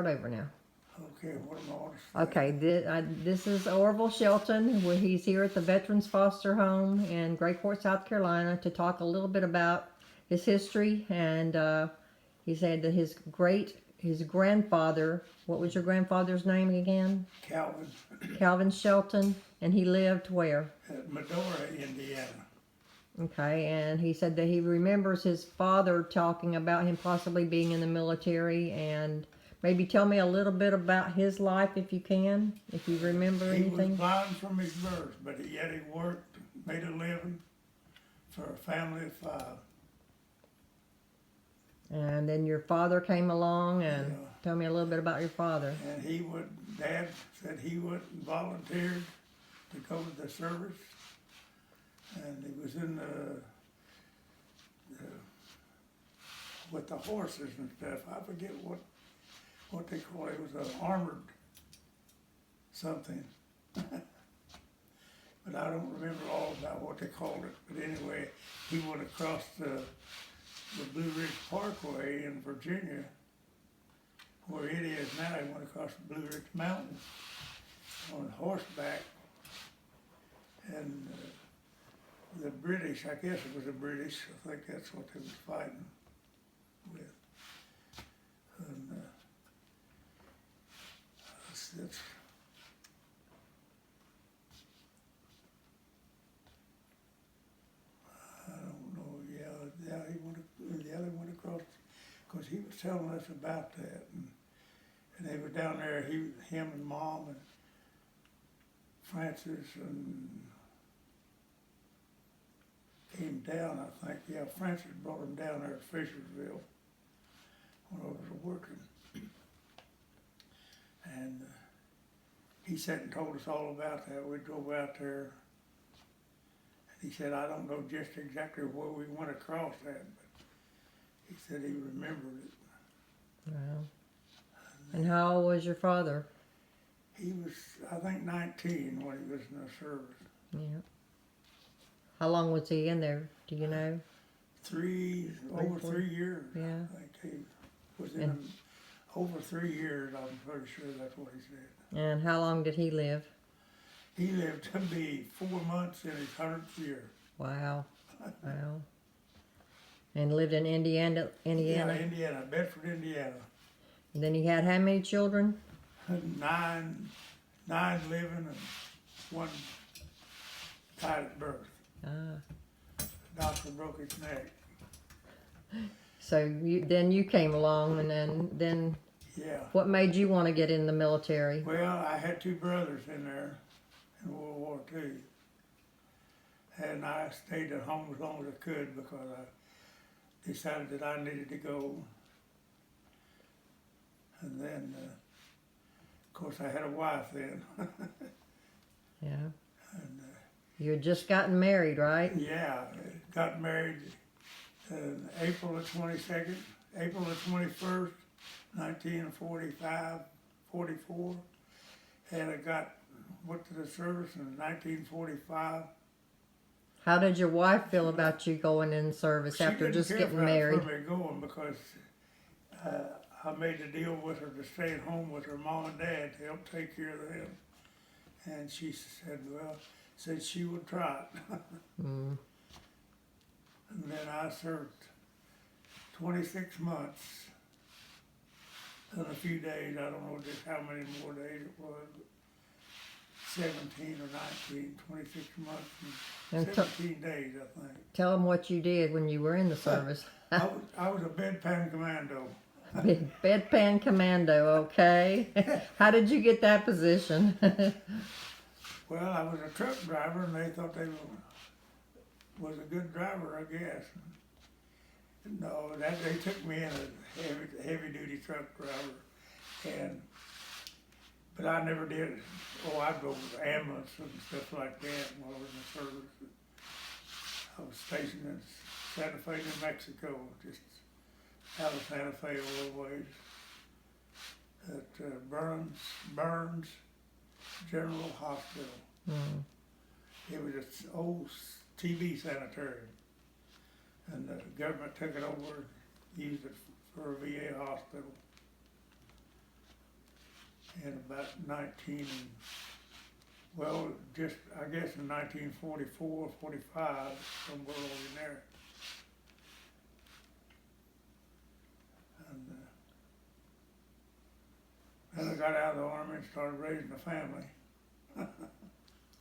over now. Okay, what am I on to say? Okay, this is Orville Shelton. He's here at the Veterans Foster Home in Grayport, South Carolina, to talk a little bit about his history. And he said that his grandfather, what was your grandfather's name again? Calvin Calvin Shelton, and he lived where? at Medora, Indiana. Okay, and he said that he remembers his father talking about him possibly being in the military, and maybe tell me a little bit about his life if you can, if you remember He anything. was blind from his birth, but yet he worked, made a living for a family of 5. And then your father came along, and Yeah. tell me a little bit about your father. And Dad said he went and volunteered to go to the service. And he was in with the horses and stuff. I forget what they call it. It was an armored something. But I don't remember all about what they called it. But anyway, he went across the Blue Ridge Parkway in Virginia, where it is now. He went across the Blue Ridge Mountains on horseback. And the British, I guess it was the British, I think that's what they was fighting with. And that's I don't know, yeah, they went across, because he was telling us about that, and they were down there, him and Mom and Francis and came down, I think. Yeah, Francis brought him down there to Fishersville when I was working. And he sat and told us all about that. We drove out there. And he said, I don't know just exactly where we went across that, but he said he remembered it. Wow. And how old was your father? He was, I think, 19 when he was in the service. Yeah. How long was he in there? Do you know? Over 3 years. Yeah. I think he was in them over 3 years. I'm pretty sure that's what he said. And how long did he live? He lived to be 4 months in his 100th year. Wow. Wow. And lived in Indiana? Yeah, Indiana, Bedford, Indiana. And then he had how many children? 9 living and 1 died at birth. Ah. The doctor broke his neck. So then you came along, and then Yeah. what made you want to get in the military? Well, I had 2 brothers in there in World War II. And I stayed at home as long as I could because I decided that I needed to go. And then, of course, I had a wife then. Yeah. And, You had just gotten married, right? yeah, got married April the 22nd, April the 21st, 1945, 44. And I went to the service in 1945. How did your wife feel about you going in service after just getting married? She didn't care for me going because I made a deal with her to stay at home with her mom and dad to help take care of them. And she said she would try it. Mm. And then I served 26 months and a few days. I don't know just how many more days it was. 17 or 19, 26 months and 17 days, I think. Tell them what you did when you were in the service. I was a bedpan commando. Bedpan commando, okay. How did you get that position? Well, I was a truck driver, and they thought was a good driver, I guess. No, they took me in a heavy duty truck driver, but I never did. Oh, I drove ambulance and stuff like that while I was in the service. I was stationed in Santa Fe, New Mexico, just out of Santa Fe a little ways, at Burns General Hospital. Mm. It was an old TB sanitarium, and the government took it over, used it for a VA hospital. in about 19, well, just, I guess in 1944, 45, somewhere over in there. And then I got out of the Army and started raising a family.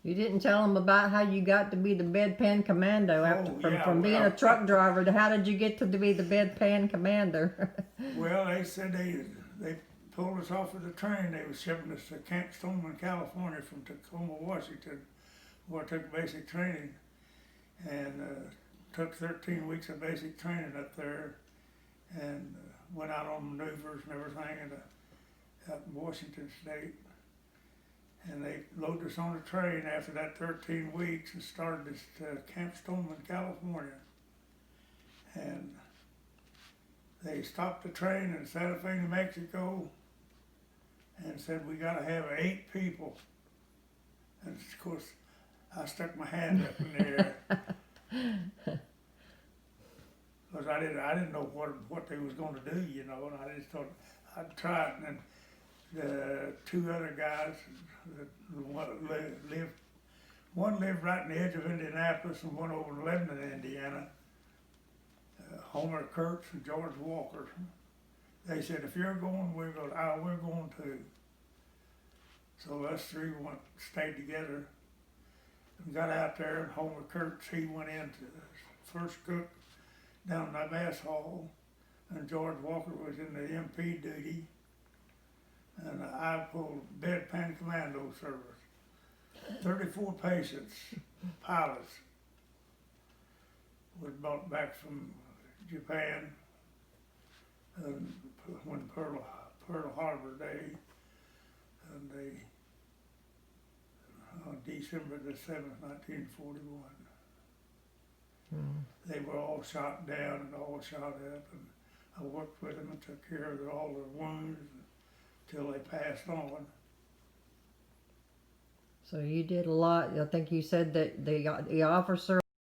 You didn't tell them about how you got to be the bedpan commando after yeah, from being a well. truck driver to how did you get to be the bedpan commander? Well, they said they pulled us off of the train. They was shipping us to Camp Stoneman, California from Tacoma, Washington, where I took basic training. And took 13 weeks of basic training up there, and went out on maneuvers and everything out in Washington State. And they loaded us on a train after that 13 weeks and started us to Camp Stoneman, California. And they stopped the train in Santa Fe, New Mexico, and said, we gotta have 8 people. And of course, I stuck my hand up in the air. Because I didn't know what they was going to do, you know, and I just thought I'd try it. And then the 2 other guys, one lived right in the edge of Indianapolis and one over in Lebanon, Indiana, Homer Kurtz and George Walker. They said, if you're going, we're going too. So us 3 stayed together and got out there, and Homer Kurtz, he went into first cook down in the mess hall, and George Walker was in the MP duty, and I pulled bedpan commando service. 34 patients, pilots, was brought back from Japan when Pearl Harbor Day, and they on December the 7th, 1941. They were all shot down and all shot up, and I worked with them and took care of all their wounds until they passed on. So you did a lot. I think you said that the officer